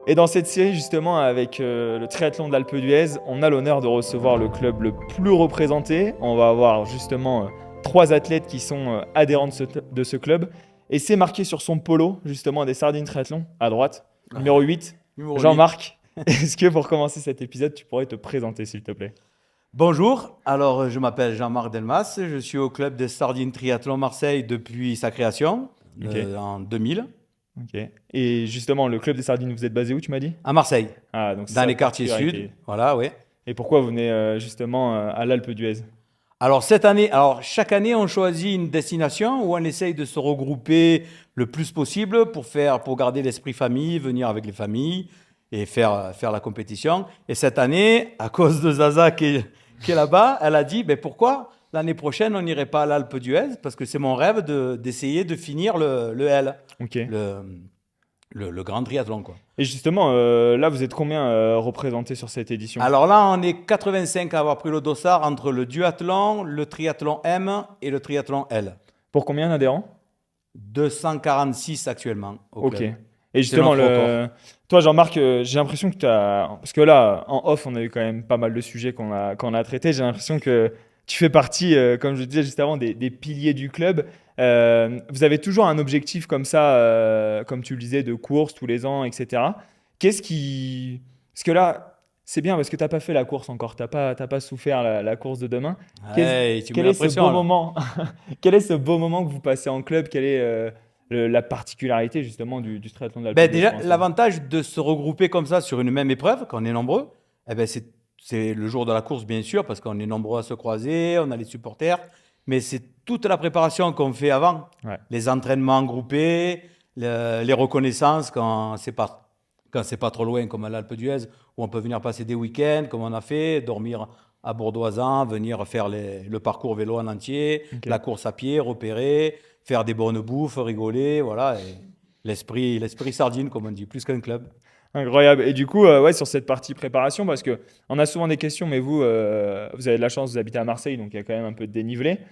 Et dans cette série, justement, avec le triathlon d'Alpe d'Huez, on a l'honneur de recevoir le club le plus représenté. On va avoir justement 3 athlètes qui sont adhérents de ce club. Et c'est marqué sur son polo, justement, des Sardines Triathlon, à droite, numéro 8, Numéro 8. Jean-Marc. Est-ce que pour commencer cet épisode, tu pourrais te présenter, s'il te plaît? Bonjour, alors je m'appelle Jean-Marc Delmas, je suis au club des Sardines Triathlon Marseille depuis sa création Ok. en 2000 Ok. Et justement, le club des Sardines, vous êtes basé où, tu m'as dit? à Marseille, Ah, donc c'est dans ça les la quartiers particularité. sud. Voilà, oui. Et pourquoi vous venez justement à l'Alpe d'Huez? Alors chaque année, on choisit une destination où on essaye de se regrouper le plus possible pour garder l'esprit famille, venir avec les familles et faire la compétition. Et cette année, à cause de Zaza qui est là-bas, elle a dit, ben pourquoi l'année prochaine, on n'irait pas à l'Alpe d'Huez? Parce que c'est mon rêve d'essayer de finir le L, Ok. le grand triathlon, quoi. Et justement, là, vous êtes combien représentés sur cette édition? Alors là, on est 85 à avoir pris le dossard entre le duathlon, le triathlon M et le triathlon L. Pour combien d'adhérents? 246 actuellement au Ok. club. Et C'est justement, notre record. toi, Jean-Marc, j'ai l'impression que tu as. Parce que là, en off, on a eu quand même pas mal de sujets qu'on a traités. J'ai l'impression que tu fais partie, comme je le disais juste avant, des piliers du club. Vous avez toujours un objectif comme ça, comme tu le disais, de course tous les ans, etc. Qu'est-ce qui. Parce que là, c'est bien parce que tu n'as pas fait la course encore. T'as pas souffert la course de demain. Hey, tu mets Quel la est ce beau pression là. moment? Quel est ce beau moment que vous passez en club? Quelle est la particularité justement du triathlon de l'Alpe Ben d'Huez déjà, pour l'instant? l'avantage de se regrouper comme ça sur une même épreuve, quand on est nombreux, eh ben c'est le jour de la course, bien sûr, parce qu'on est nombreux à se croiser, on a les supporters, mais c'est toute la préparation qu'on fait avant, Ouais. les entraînements groupés, les reconnaissances quand c'est pas trop loin, comme à l'Alpe d'Huez, où on peut venir passer des week-ends, comme on a fait, dormir à Bourdoisan, venir faire le parcours vélo en entier, Ok. la course à pied, repérer, faire des bonnes bouffes, rigoler, voilà. Et l'esprit sardine, comme on dit, plus qu'un club. Incroyable. Et du coup, ouais, sur cette partie préparation, parce que on a souvent des questions, mais vous, vous avez de la chance, vous habitez à Marseille, donc il y a quand même un peu de dénivelé. Oui.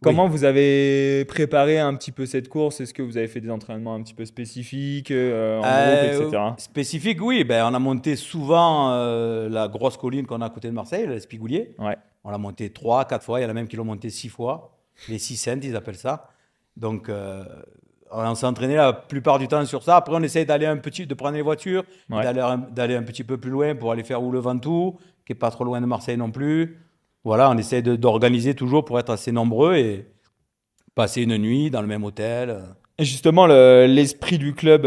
Comment vous avez préparé un petit peu cette course? Est-ce que vous avez fait des entraînements un petit peu spécifiques en groupe, etc. Spécifique, oui. Ben, on a monté souvent la grosse colline qu'on a à côté de Marseille, l'Espigoulier. Ouais. On l'a monté 3, 4 fois. Il y en a même qui l'ont monté 6 fois. Les 6 cents, ils appellent ça. Donc, on s'est entraîné la plupart du temps sur ça. Après, on essaye de prendre les voitures et Ouais. d'aller un petit peu plus loin pour aller faire ou le Ventoux, qui est pas trop loin de Marseille non plus. Voilà, on essaie d'organiser toujours pour être assez nombreux et passer une nuit dans le même hôtel. Et justement, l'esprit du club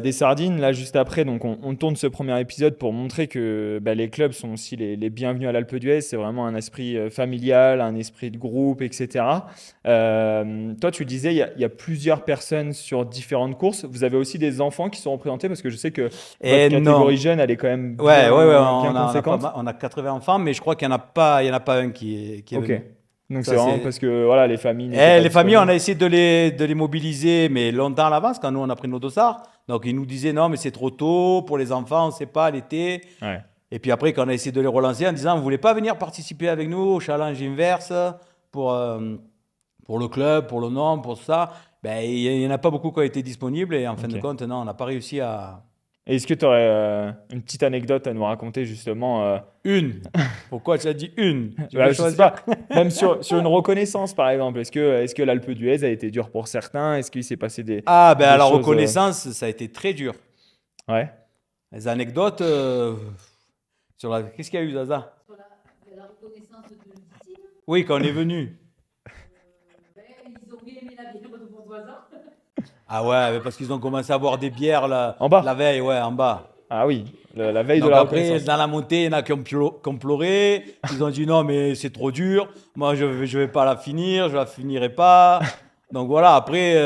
des Sardines, là, juste après, donc on tourne ce premier épisode pour montrer que bah, les clubs sont aussi les bienvenus à l'Alpe d'Huez. C'est vraiment un esprit familial, un esprit de groupe, etc. Toi, tu disais, il y a plusieurs personnes sur différentes courses. Vous avez aussi des enfants qui sont représentés parce que je sais que votre Et catégorie non. jeune, elle est quand même Ouais, ouais, ouais, bien on a pas conséquente. mal- on a 80 enfants, mais je crois qu'il y en a pas un qui est Ok. venu. Donc c'est Ça, vraiment c'est... parce que voilà, les familles n'étaient pas Les familles, on disponibles. a essayé de les mobiliser, mais longtemps à l'avance, quand nous, on a pris nos dossards. Donc, ils nous disaient, non, mais c'est trop tôt pour les enfants, on ne sait pas, l'été. Ouais. Et puis après, quand on a essayé de les relancer en disant, vous voulez pas venir participer avec nous au challenge inverse pour le club, pour le nom, pour ça, ben, il n'y en a pas beaucoup qui ont été disponibles. Et en fin de Ok. compte, non, on n'a pas réussi à... Et est-ce que tu aurais une petite anecdote à nous raconter justement Une. Pourquoi tu as dit une? Tu veux bah, je sais choisir? pas, même sur une reconnaissance par exemple. Est-ce que l'Alpe d'Huez a été dur pour certains? Est-ce qu'il s'est passé des, Ah, ben, des à la choses reconnaissance, ça a été très dur. Ouais. Les anecdotes sur la... Qu'est-ce qu'il y a eu, Zaza? Sur la reconnaissance de l'ultime, Oui, quand on est venu. ils ont bien aimé la bière de Bourdoisan. Ah ouais, mais parce qu'ils ont commencé à boire des bières En la bas? veille, ouais, en bas. Ah oui, la veille de Donc la après, reconnaissance. dans la montée, il y en a qui ont pleuré. Ils ont dit non, mais c'est trop dur. Moi, je vais pas la finir, je la finirai pas. Donc voilà, après,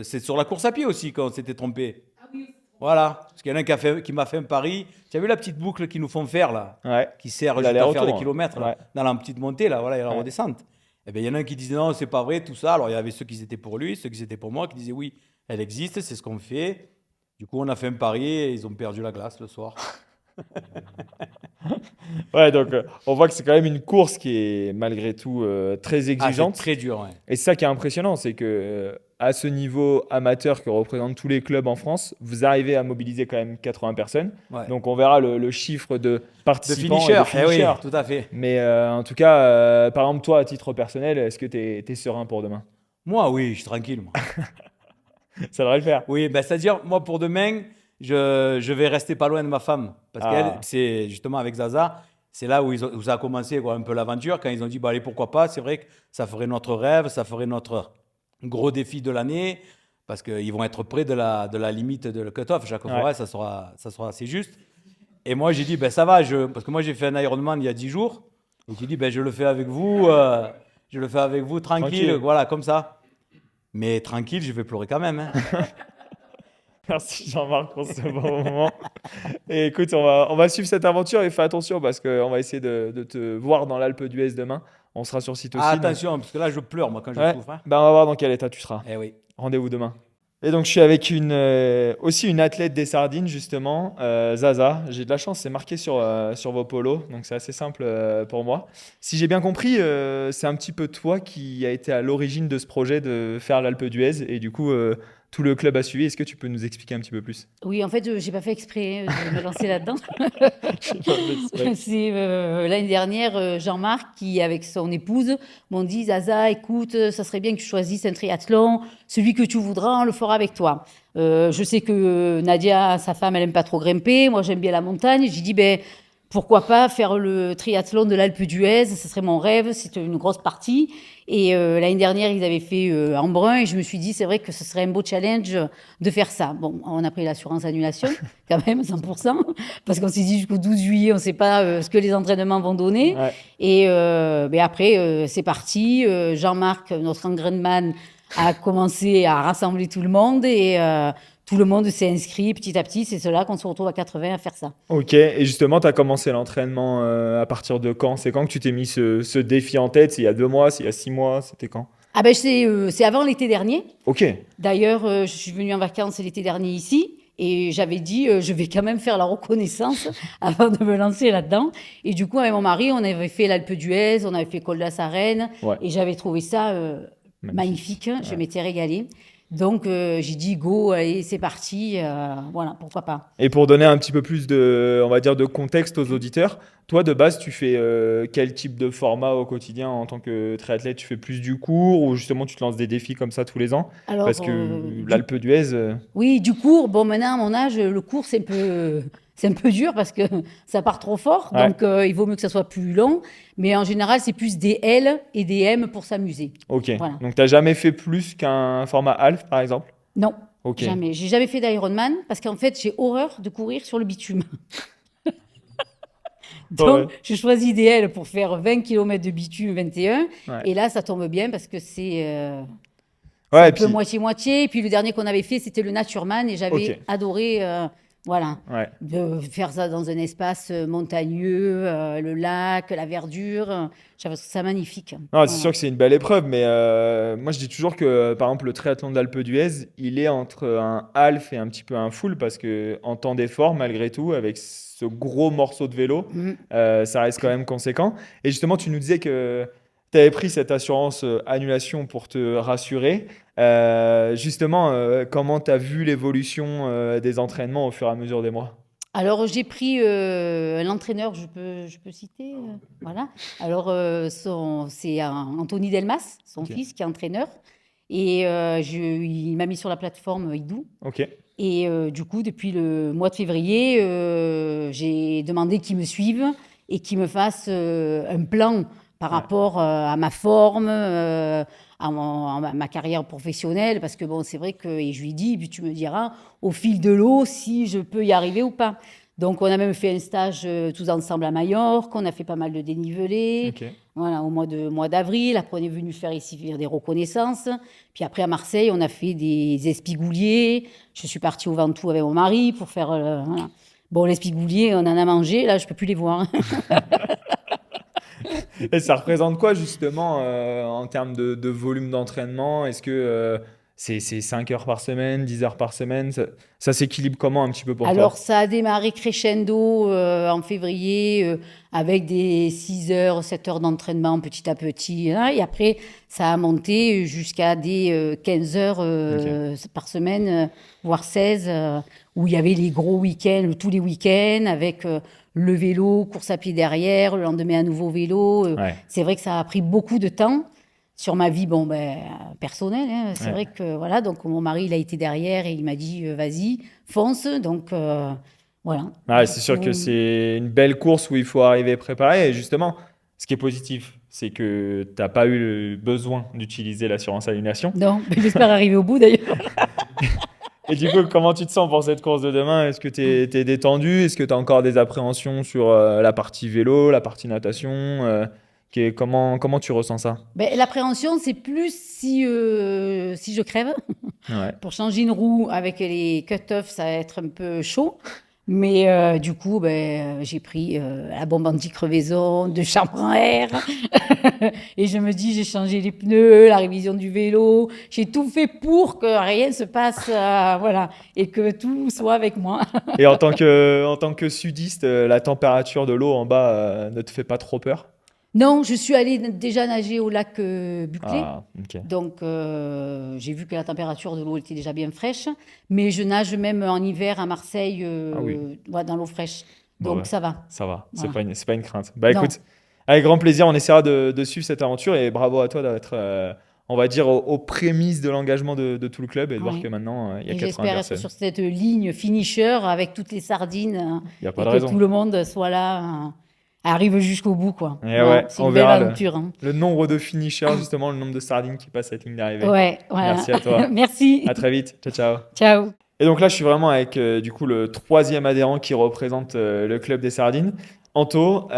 c'est sur la course à pied aussi qu'on s'était trompé. Ah oui, Voilà, parce qu'il y en a un qui m'a fait un pari. Tu as vu la petite boucle qu'ils nous font faire là, Ouais. qui sert juste à L'aller-retour, faire les hein. kilomètres là, Ouais. dans la petite montée là, voilà, il y a la Ouais. redescente. Eh bien, il y en a un qui disait non, c'est pas vrai, tout ça. Alors il y avait ceux qui étaient pour lui, ceux qui étaient pour moi, qui disaient oui, elle existe, c'est ce qu'on fait. Du coup, on a fait un pari et ils ont perdu la glace le soir. Ouais, donc on voit que c'est quand même une course qui est malgré tout très Ah, c'est exigeante. très dur, ouais. Et c'est ça qui est impressionnant, c'est que à ce niveau amateur que représentent tous les clubs en France, vous arrivez à mobiliser quand même 80 personnes. Ouais. Donc, on verra le chiffre de De participants et finisher, de eh oui, finishers. tout à fait. Mais en tout cas, par exemple, toi, à titre personnel, est-ce que tu es serein pour demain? Moi, oui, je suis tranquille, moi. Ça devrait le faire. Oui, ben, c'est-à-dire, moi, pour demain, je vais rester pas loin de ma femme. Parce Ah. qu'elle, c'est justement avec Zaza, c'est là où ça a commencé quoi, un peu l'aventure. Quand ils ont dit, bah, allez, pourquoi pas, c'est vrai que ça ferait notre rêve, ça ferait notre gros défi de l'année. Parce qu'ils vont être près de la limite de le cut-off. Chaque fois, Ouais. ça sera assez juste. Et moi, j'ai dit, ben, ça va, parce que moi, j'ai fait un Ironman il y a 10 jours. Et j'ai dit, ben, je le fais avec vous, tranquille, Tranquille. voilà, comme ça. Mais tranquille, je vais pleurer quand même, hein. Merci Jean-Marc pour ce bon moment. Et écoute, on va suivre cette aventure et fais attention parce qu'on va essayer de te voir dans l'Alpe d'Huez demain. On sera sur site aussi. Ah, donc- attention, parce que là, je pleure, moi, quand je Ouais. souffre, hein. Ben, on va voir dans quel état tu seras. Eh oui. Rendez-vous demain. Et donc, je suis avec aussi une athlète des sardines, justement, Zaza. J'ai de la chance, c'est marqué sur vos polos, donc c'est assez simple pour moi. Si j'ai bien compris, c'est un petit peu toi qui a été à l'origine de ce projet de faire l'Alpe d'Huez, et du coup, tout le club a suivi. Est-ce que tu peux nous expliquer un petit peu plus? Oui, en fait, j'ai pas fait exprès de me lancer là-dedans. Ouais. C'est l'année dernière, Jean-Marc qui, avec son épouse, m'ont dit Zaza, écoute, ça serait bien que tu choisisses un triathlon, celui que tu voudras, on le fera avec toi. Je sais que Nadia, sa femme, elle aime pas trop grimper. Moi, j'aime bien la montagne. J'ai dit, ben, pourquoi pas faire le triathlon de l'Alpe d'Huez, ce serait mon rêve, c'est une grosse partie. Et l'année dernière, ils avaient fait Embrun et je me suis dit, c'est vrai que ce serait un beau challenge de faire ça. Bon, on a pris l'assurance annulation, quand même, 100%, parce qu'on s'est dit jusqu'au 12 juillet, on ne sait pas ce que les entraînements vont donner. Ouais. Et mais après, c'est parti. Jean-Marc, notre engrainman, a commencé à rassembler tout le monde et tout le monde s'est inscrit petit à petit. C'est cela qu'on se retrouve à 80 à faire ça. Ok, et justement, tu as commencé l'entraînement à partir de quand? C'est quand que tu t'es mis ce défi en tête? C'est il y a 2 mois, c'est il y a 6 mois, c'était quand? Ah ben c'est avant l'été dernier. Ok, D'ailleurs, je suis venue en vacances l'été dernier ici et j'avais dit je vais quand même faire la reconnaissance avant de me lancer là-dedans. Et du coup, avec mon mari, on avait fait l'Alpe d'Huez, on avait fait Col de la Sarenne Ouais. et j'avais trouvé ça magnifique. Je m'étais régalée. Donc, j'ai dit go, allez, c'est parti. Voilà, pourquoi pas. et pour donner un petit peu plus de, on va dire, de contexte aux auditeurs, toi, de base, tu fais quel type de format au quotidien en tant que triathlète? Tu fais plus du court ou justement tu te lances des défis comme ça tous les ans? Alors, Parce que l'Alpe d'Huez, oui, du court. Bon, maintenant, à mon âge, le court, c'est un peu dur parce que ça part trop fort. Ouais. Donc, il vaut mieux que ça soit plus long. Mais en général, c'est plus des L et des M pour s'amuser. ok. Voilà. Donc, tu n'as jamais fait plus qu'un format half, par exemple? Non, Ok. jamais. J'ai jamais fait d'Ironman parce qu'en fait, j'ai horreur de courir sur le bitume. Donc, Ouais. je choisis des L pour faire 20 km de bitume, 21. Ouais. Et là, ça tombe bien parce que c'est Ouais, un et peu puis, moitié-moitié. Et puis, le dernier qu'on avait fait, c'était le Naturman. Et j'avais Ok. adoré, voilà, ouais. de faire ça dans un espace montagneux, le lac, la verdure. J'avais trouvé ça magnifique. Non, Voilà. c'est sûr que c'est une belle épreuve, mais moi je dis toujours que par exemple le triathlon d'Alpe d'Huez, il est entre un half et un petit peu un full parce que en temps d'effort, malgré tout, avec ce gros morceau de vélo, Mhm. ça reste quand même conséquent. Et justement, tu nous disais que tu avais pris cette assurance annulation pour te rassurer. Justement, comment tu as vu l'évolution des entraînements au fur et à mesure des mois? Alors, j'ai pris l'entraîneur, je peux citer, voilà. Alors, c'est Anthony Delmas, son Ok. fils, qui est entraîneur. Et il m'a mis sur la plateforme Idou. Ok, Et du coup, depuis le mois de février, j'ai demandé qu'ils me suivent et qu'ils me fassent un plan par Ouais. rapport à ma forme, à ma carrière professionnelle. Parce que bon, c'est vrai que, et je lui dis, puis tu me diras, au fil de l'eau, si je peux y arriver ou pas. Donc, on a même fait un stage tous ensemble à Majorque, on a fait pas mal de dénivelé. ok. Voilà, au mois d'avril, après on est venu faire ici faire des reconnaissances. Puis après à Marseille, on a fait des espigouliers. Je suis partie au Ventoux avec mon mari pour faire. Voilà. Bon, l'espigoulier, on en a mangé, là je peux plus les voir. Et ça représente quoi justement en termes de volume d'entraînement? Est-ce que c'est 5 heures par semaine, 10 heures par semaine. Ça s'équilibre comment un petit peu pour Alors, toi? ça a démarré crescendo en février avec des 6 heures, 7 heures d'entraînement petit à petit, hein. Et après, ça a monté jusqu'à des 15 heures Ok. par semaine, voire 16, où il y avait les gros week-ends, tous les week-ends, avec le vélo, course à pied derrière, le lendemain à nouveau vélo. Ouais. C'est vrai que ça a pris beaucoup de temps sur ma vie, bon, ben, personnelle, hein. C'est Ouais. vrai que, voilà, donc mon mari, il a été derrière et il m'a dit, vas-y, fonce. Donc, voilà. Ouais, Du c'est sûr que coup, c'est une belle course où il faut arriver préparé. Et justement, ce qui est positif, c'est que tu n'as pas eu le besoin d'utiliser l'assurance annulation. non, mais j'espère arriver au bout d'ailleurs. Et du coup, comment tu te sens pour cette course de demain? Est-ce que tu es détendu? Est-ce que tu as encore des appréhensions sur la partie vélo, la partie natation? Comment tu ressens ça? Ben, l'appréhension, c'est plus si je crève. Ouais. Pour changer une roue avec les cut-offs, ça va être un peu chaud. Mais du coup, ben, j'ai pris la bombe anti-crevaison, de chambre à air. Et je me dis, j'ai changé les pneus, la révision du vélo. J'ai tout fait pour que rien se passe, voilà, et que tout soit avec moi. Et en tant que sudiste, la température de l'eau en bas ne te fait pas trop peur? Non, je suis allée déjà nager au lac Buclé. Ah, ok. Donc, j'ai vu que la température de l'eau était déjà bien fraîche. Mais je nage même en hiver à Marseille, Ah oui. ouais, dans l'eau fraîche. Bon, Donc, bah, ça va. ça va. Voilà. C'est pas une crainte. Bah Non. écoute, avec grand plaisir, on essaiera de suivre cette aventure et bravo à toi d'être, on va dire, aux prémices de l'engagement de tout le club et de voir Ouais. que maintenant, il y a Et 80 j'espère être personnes. sur cette ligne finisher avec toutes les sardines Il n'y a pas et de que raison. tout le monde soit là, arrive jusqu'au bout, quoi. Et Voilà. ouais, C'est on une belle verra aventure, hein. le nombre de finishers, justement, le nombre de sardines qui passent cette ligne d'arrivée. Ouais, voilà. Merci à toi. Merci. À très vite. Ciao, ciao. Ciao. Et donc là, je suis vraiment avec du coup le troisième adhérent qui représente le club des sardines. Anto,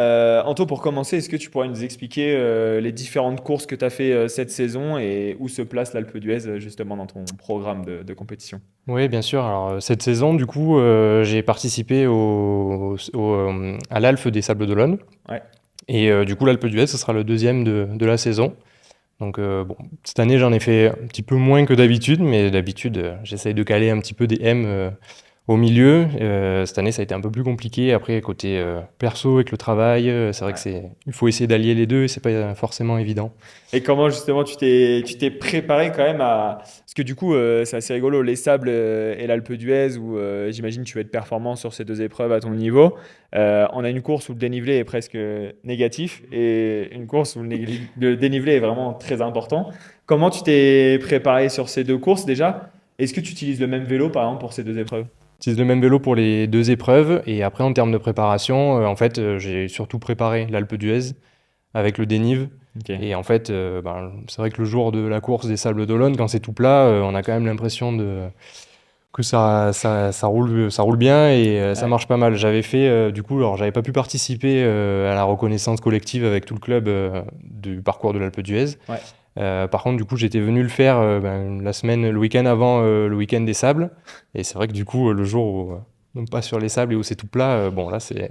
pour commencer, est-ce que tu pourrais nous expliquer les différentes courses que tu as fait cette saison et où se place l'Alpe d'Huez justement dans ton programme de compétition? Oui, bien sûr. Alors, cette saison, du coup, j'ai participé à l'Alphe des Sables d'Olonne. Ouais. Et du coup, l'Alpe d'Huez, ce sera le deuxième de la saison. Donc, bon, cette année, j'en ai fait un petit peu moins que d'habitude, mais d'habitude, j'essaye de caler un petit peu des M au milieu. Cette année, ça a été un peu plus compliqué. Après, côté perso, avec le travail, c'est vrai Ouais. que il faut essayer d'allier les deux et c'est pas forcément évident. Et comment justement tu t'es préparé quand même à... Parce que du coup, c'est assez rigolo, les sables et l'Alpe d'Huez, où j'imagine tu vas être performant sur ces deux épreuves à ton niveau. On a une course où le dénivelé est presque négatif et une course où le dénivelé est vraiment très important. Comment tu t'es préparé sur ces deux courses déjà? Est-ce que tu utilises le même vélo par exemple pour ces deux épreuves? J'utilise le même vélo pour les deux épreuves et après, en termes de préparation, en fait, j'ai surtout préparé l'Alpe d'Huez avec le dénive. Ok. Et en fait, c'est vrai que le jour de la course des Sables d'Olonne, quand c'est tout plat, on a quand même l'impression que ça roule bien et ça Ouais. marche pas mal. J'avais fait, du coup, alors j'avais pas pu participer à la reconnaissance collective avec tout le club du parcours de l'Alpe d'Huez. Ouais. Par contre, du coup, j'étais venu le faire le week-end avant le week-end des Sables. Et c'est vrai que du coup, le jour où on passe sur les sables et où c'est tout plat, bon là, c'est...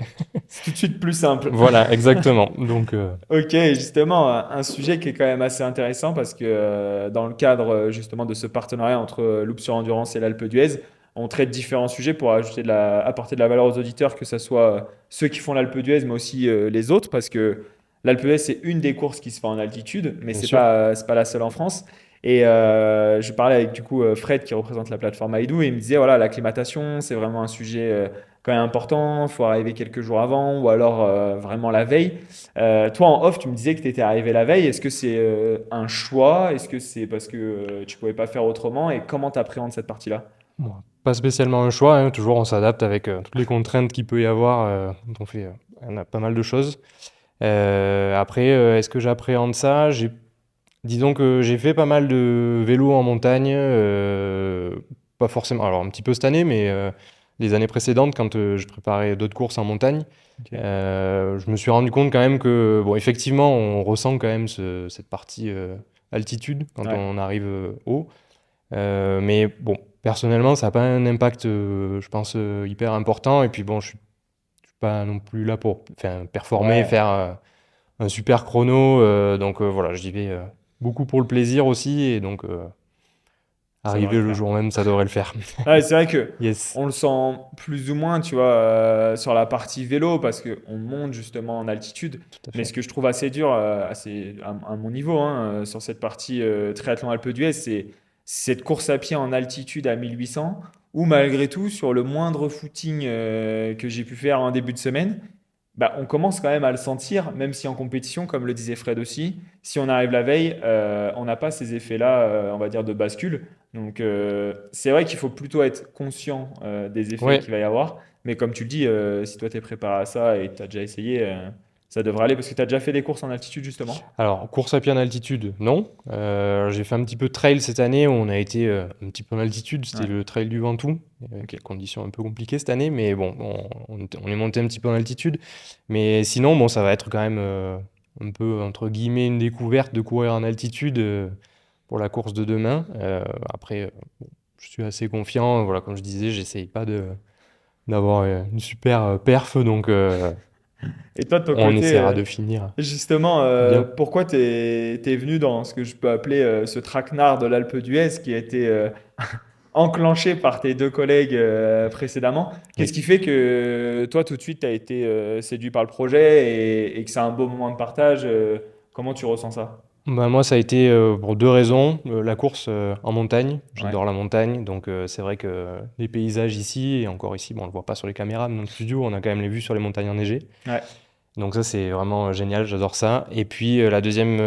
C'est tout de suite plus simple. Voilà, exactement. Donc, Ok, et justement, un sujet qui est quand même assez intéressant parce que dans le cadre justement de ce partenariat entre Loop sur Endurance et l'Alpe d'Huez, on traite différents sujets pour apporter de la valeur aux auditeurs, que ce soit ceux qui font l'Alpe d'Huez, mais aussi les autres, parce que l'Alpe d'Huez, c'est une des courses qui se fait en altitude, mais bien c'est sûr. pas la seule en France. Et je parlais avec du coup Fred qui représente la plateforme Aidou et il me disait voilà, l'acclimatation, c'est vraiment un sujet quand même important, il faut arriver quelques jours avant ou alors vraiment la veille. Toi, en off, tu me disais que tu étais arrivé la veille. Est-ce que c'est un choix? Est-ce que c'est parce que tu pouvais pas faire autrement? Et comment tu appréhendes cette partie-là? Bon, pas spécialement un choix, hein, toujours on s'adapte avec toutes les contraintes qu'il peut y avoir. On fait, on a pas mal de choses. Après, est-ce que j'appréhende ça? Disons que j'ai fait pas mal de vélo en montagne, pas forcément, alors un petit peu cette année, mais les années précédentes, quand je préparais d'autres courses en montagne, Ok. je me suis rendu compte quand même que, bon, effectivement, on ressent quand même cette partie altitude quand Ouais. on arrive haut. Mais bon, personnellement, ça n'a pas un impact, je pense, hyper important. Et puis bon, je suis pas non plus là pour performer, Ouais. faire un super chrono. Donc voilà, j'y vais beaucoup pour le plaisir aussi. Et donc Arriver devrait le le jour même, ça devrait le faire. Ouais, c'est vrai que Yes. on le sent plus ou moins, tu vois, sur la partie vélo, parce qu'on monte justement en altitude. Tout à Mais fait. ce que je trouve assez dur, à mon niveau, hein, sur cette partie triathlon Alpe d'Huez, c'est cette course à pied en altitude à 1800, où malgré tout, sur le moindre footing que j'ai pu faire en début de semaine, bah, on commence quand même à le sentir, même si en compétition, comme le disait Fred aussi, si on arrive la veille, on n'a pas ces effets-là, on va dire, de bascule. Donc, c'est vrai qu'il faut plutôt être conscient des effets Ouais. qu'il va y avoir. Mais comme tu le dis, si toi, tu es préparé à ça et tu as déjà essayé, ça devrait aller parce que tu as déjà fait des courses en altitude, justement. Alors, course à pied en altitude, non. J'ai fait un petit peu de trail cette année où on a été un petit peu en altitude. C'était Ouais. le trail du Ventoux, avec des conditions un peu compliquées cette année, mais bon, on est monté un petit peu en altitude. Mais sinon, bon, ça va être quand même un peu, entre guillemets, une découverte de courir en altitude pour la course de demain. Après, bon, je suis assez confiant. Voilà, comme je disais, j'essaye pas d'avoir une super perf, donc Et toi, de ton on côté, essaiera de finir justement, bien. pourquoi tu es venu dans ce que je peux appeler ce traquenard de l'Alpe d'Huez qui a été enclenché par tes deux collègues précédemment? Qu'est-ce Oui. qui fait que toi, tout de suite, tu as été séduit par le projet et que c'est un beau moment de partage? Comment tu ressens ça? Bah, moi, ça a été pour deux raisons. La course en montagne, Ouais, j'adore la montagne, donc c'est vrai que les paysages ici, et encore ici, bon, on ne le voit pas sur les caméras, mais dans le studio, on a quand même les vues sur les montagnes enneigées. ouais, Donc ça, c'est vraiment génial, j'adore ça. Et puis la deuxième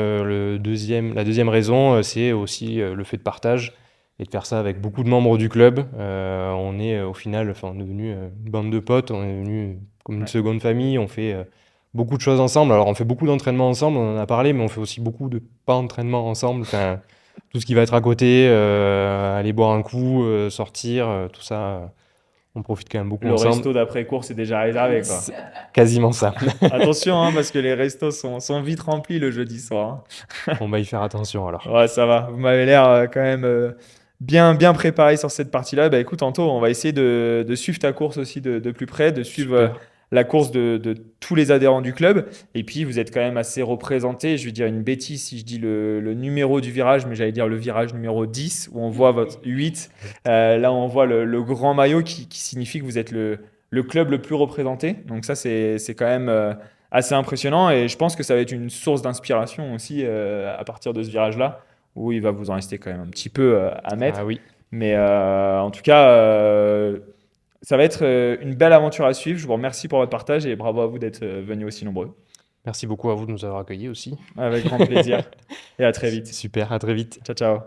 raison, c'est aussi le fait de partage et de faire ça avec beaucoup de membres du club. On est au final, enfin, on est devenu une bande de potes, on est devenu comme une ouais. seconde famille, on fait beaucoup de choses ensemble. Alors on fait beaucoup d'entraînements ensemble, on en a parlé, mais on fait aussi beaucoup de pas entraînements ensemble. Enfin, tout ce qui va être à côté, aller boire un coup, sortir, tout ça, on profite quand même beaucoup Le ensemble. resto d'après-course est déjà réservé, quoi. C'est quasiment ça. Attention, hein, parce que les restos sont vite remplis le jeudi soir, On va y faire attention alors. hein. Ouais, ça va. Vous m'avez l'air quand même bien préparé sur cette partie-là. Bah, écoute, Anto, on va essayer de suivre ta course aussi de plus près, de suivre Super. la course de tous les adhérents du club. Et puis, vous êtes quand même assez représenté. Je vais dire une bêtise si je dis le numéro du virage, mais j'allais dire le virage numéro 10, où on voit votre 8. Là, on voit le grand maillot qui signifie que vous êtes le club le plus représenté. Donc ça, c'est quand même assez impressionnant. Et je pense que ça va être une source d'inspiration aussi à partir de ce virage-là, où il va vous en rester quand même un petit peu à mettre. Ah oui, Mais en tout cas, ça va être une belle aventure à suivre. Je vous remercie pour votre partage et bravo à vous d'être venus aussi nombreux. merci beaucoup à vous de nous avoir accueillis aussi. Avec grand plaisir. Et à très vite. Super, à très vite. Ciao, ciao.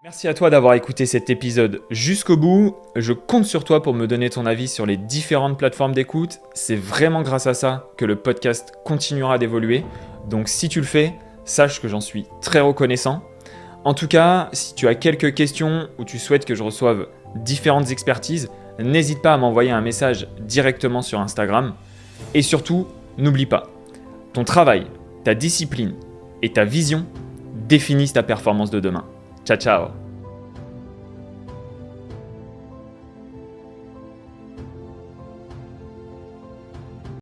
Merci à toi d'avoir écouté cet épisode jusqu'au bout. Je compte sur toi pour me donner ton avis sur les différentes plateformes d'écoute. C'est vraiment grâce à ça que le podcast continuera d'évoluer. Donc si tu le fais, sache que j'en suis très reconnaissant. En tout cas, si tu as quelques questions ou tu souhaites que je reçoive différentes expertises, n'hésite pas à m'envoyer un message directement sur Instagram. Et surtout, n'oublie pas, ton travail, ta discipline et ta vision définissent ta performance de demain. Ciao, ciao.